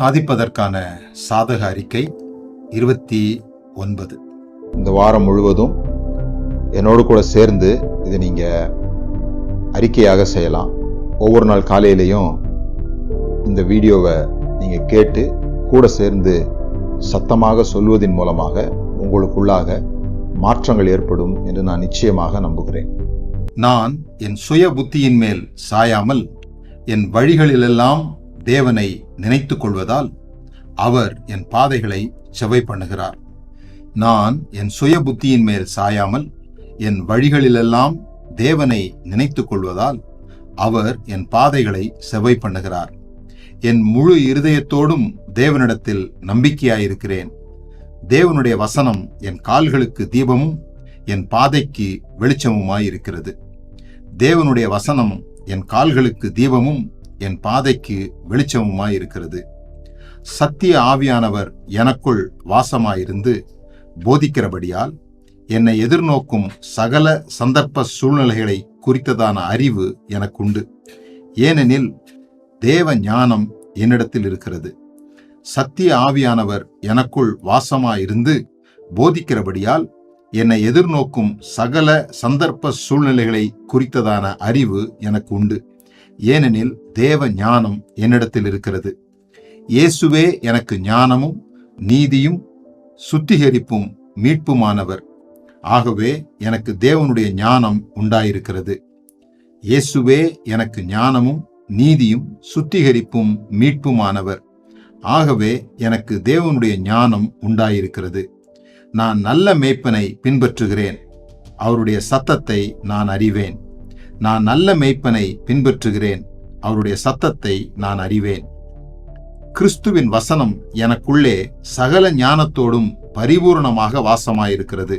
சாதிப்பதற்கான சாதக அறிக்கை 29. இந்த வாரம் முழுவதும் என்னோடு கூட சேர்ந்து இதை நீங்கள் அறிக்கையாக செய்யலாம். ஒவ்வொரு நாள் காலையிலையும் இந்த வீடியோவை நீங்கள் கேட்டு கூட சேர்ந்து சத்தமாக சொல்வதன் மூலமாக உங்களுக்குள்ளாக மாற்றங்கள் ஏற்படும் என்று நான் நிச்சயமாக நம்புகிறேன். நான் என் சுய புத்தியின் மேல் சாயாமல் என் வழிகளிலெல்லாம் தேவனை நினைத்து கொள்வதால் அவர் என் பாதைகளை செவ்வை பண்ணுகிறார். நான் என் சுய புத்தியின் மேல் சாயாமல் என் வழிகளிலெல்லாம் தேவனை நினைத்து கொள்வதால் அவர் என் பாதைகளை செவ்வை பண்ணுகிறார். என் முழு இருதயத்தோடும் தேவனிடத்தில் நம்பிக்கையாயிருக்கிறேன். தேவனுடைய வசனம் என் கால்களுக்கு தீபமும் என் பாதைக்கு வெளிச்சமுமாயிருக்கிறது. தேவனுடைய வசனம் என் கால்களுக்கு தீபமும் என் பாதைக்கு வெளிச்சமுமாயிருக்கிறது. சத்திய ஆவியானவர் எனக்குள் வாசமாயிருந்து போதிக்கிறபடியால் என்னை எதிர்நோக்கும் சகல சந்தர்ப்ப சூழ்நிலைகளை குறித்ததான அறிவு எனக்குண்டு. ஏனெனில் தேவ ஞானம் என்னிடத்தில் இருக்கிறது. சத்திய ஆவியானவர் எனக்குள் வாசமாயிருந்து போதிக்கிறபடியால் என்னை எதிர்நோக்கும் சகல சந்தர்ப்ப சூழ்நிலைகளை குறித்ததான அறிவு எனக்கு உண்டு. ஏனெனில் தேவ ஞானம் என்னிடத்தில் இருக்கிறது. இயேசுவே எனக்கு ஞானமும் நீதியும் சுத்திகரிப்பும் மீட்புமானவர். ஆகவே எனக்கு தேவனுடைய ஞானம் உண்டாயிருக்கிறது. இயேசுவே எனக்கு ஞானமும் நீதியும் சுத்திகரிப்பும் மீட்புமானவர். ஆகவே எனக்கு தேவனுடைய ஞானம் உண்டாயிருக்கிறது. நான் நல்ல மேய்ப்பனை பின்பற்றுகிறேன். அவருடைய சத்தத்தை நான் அறிவேன். நான் நல்ல மேய்ப்பனை பின்பற்றுகிறேன். அவருடைய சத்தத்தை நான் அறிவேன். கிறிஸ்துவின் வசனம் எனக்குள்ளே சகல ஞானத்தோடும் பரிபூர்ணமாக வாசமாயிருக்கிறது.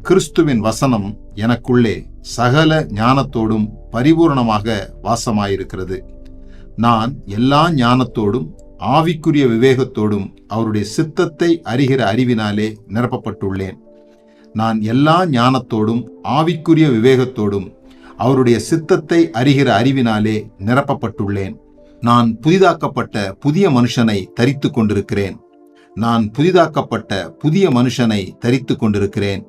கிறிஸ்துவின் வசனம் எனக்குள்ளே சகல ஞானத்தோடும் பரிபூர்ணமாக வாசமாயிருக்கிறது. நான் எல்லா ஞானத்தோடும் ஆவிக்குரிய விவேகத்தோடும் அவருடைய சித்தத்தை அறிகிற அறிவினாலே நிரப்பப்பட்டுள்ளேன். நான் எல்லா ஞானத்தோடும் ஆவிக்குரிய விவேகத்தோடும் அவருடைய சித்தத்தை அறிகிற அறிவினாலே நிரப்பப்பட்டுள்ளேன். நான் புதிதாக்கப்பட்ட புதிய மனுஷனை தரித்து கொண்டிருக்கிறேன். நான் புதிதாக்கப்பட்ட புதிய மனுஷனை தரித்து கொண்டிருக்கிறேன்.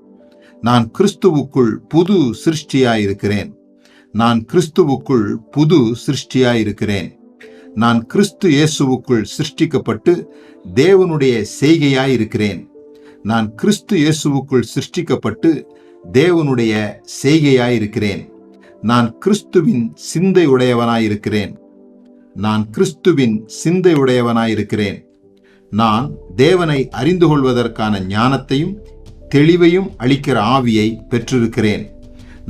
நான் கிறிஸ்துவுக்குள் புது சிருஷ்டியாயிருக்கிறேன். நான் கிறிஸ்துவுக்குள் புது சிருஷ்டியாயிருக்கிறேன். நான் கிறிஸ்து இயேசுவுக்குள் சிருஷ்டிக்கப்பட்டு தேவனுடைய செய்கையாயிருக்கிறேன். நான் கிறிஸ்து இயேசுவுக்குள் சிருஷ்டிக்கப்பட்டு தேவனுடைய செய்கையாயிருக்கிறேன். நான் கிறிஸ்துவின் சிந்தையுடையவனாயிருக்கிறேன். நான் கிறிஸ்துவின் சிந்தையுடையவனாயிருக்கிறேன். நான் தேவனை அறிந்து கொள்வதற்கான ஞானத்தையும் தெளிவையும் அளிக்கிற ஆவியை பெற்றிருக்கிறேன்.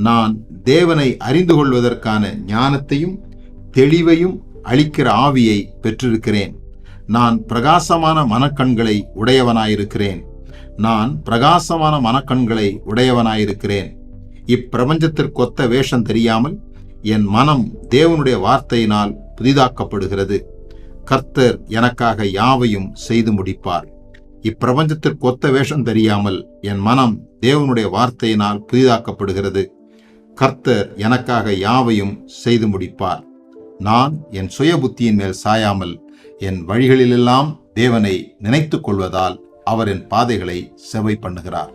நான் தேவனை அறிந்து கொள்வதற்கான ஞானத்தையும் தெளிவையும் அளிக்கிற ஆவியை பெற்றிருக்கிறேன். நான் பிரகாசமான மனக்கண்களை உடையவனாயிருக்கிறேன். நான் பிரகாசமான மனக்கண்களை உடையவனாயிருக்கிறேன். இப்பிரபஞ்சத்திற்கொத்த வேஷம் தெரியாமல் என் மனம் தேவனுடைய வார்த்தையினால் புதிதாக்கப்படுகிறது. கர்த்தர் எனக்காக யாவையும் செய்து முடிப்பார். இப்பிரபஞ்சத்திற்கொத்த வேஷம் தெரியாமல் என் மனம் தேவனுடைய வார்த்தையினால் புதிதாக்கப்படுகிறது. கர்த்தர் எனக்காக யாவையும் செய்து முடிப்பார். நான் என் சுய புத்தியின் மேல் சாயாமல் என் வழிகளிலெல்லாம் தேவனை நினைத்து கொள்வதால் அவர் என் பாதைகளை செவ்வை பண்ணுகிறார்.